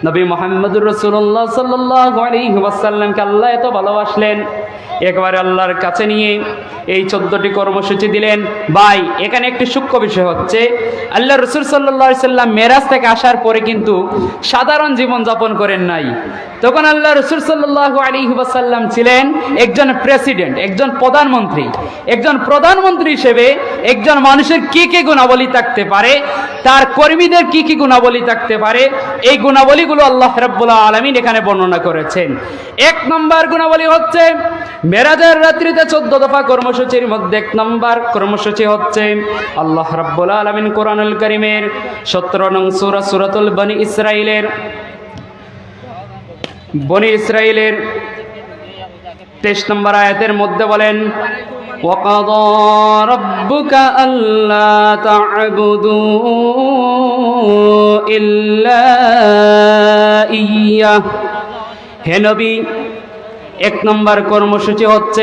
নবী মুহাম্মদুর রাসূলুল্লাহ সাল্লাল্লাহু আলাইহি ওয়াসাল্লামকে আল্লাহ এত ভালোবাসলেন, একবারে আল্লাহর কাছে নিয়ে এই 14টি কর্মসূচি দিলেন। ভাই, এখানে একটি সূক্ষ্ম বিষয় হচ্ছে, আল্লাহ রাসূল সাল্লাল্লাহু আলাইহি সাল্লাম মেরাজ থেকে আসার পরে কিন্তু সাধারণ জীবন যাপন করেন নাই। তখন আল্লাহ রাসূল সাল্লাল্লাহু আলাইহি ওয়াসাল্লাম ছিলেন একজন প্রেসিডেন্ট, একজন প্রধানমন্ত্রী। একজন প্রধানমন্ত্রী হিসেবে একজন মানুষের কি কি গুণাবলী থাকতে পারে, তার কর্মীদের কি কি গুণাবলী থাকতে পারে, এই গুণাবলীগুলো আল্লাহ রাব্বুল আলামিন এখানে বর্ণনা করেছেন। 1 নম্বর গুণাবলী হচ্ছে মেরাজের রাত্রিতে 14 দফা কর্মসূচির মধ্যে 1 নম্বর কর্মসূচি হচ্ছে আল্লাহ রাব্বুল আলামিন কোরআনুল কারীমের 17 নং সূরা সূরাতুল বনি ইসরাইলের 23 নম্বর আয়াতের মধ্যে বলেন, ওয়াকাদা রাব্বুকা আল্লা তা'বুদু ইল্লা ইয়্যাহ। হে নবী, 1 নম্বর কর্মসূচি হচ্ছে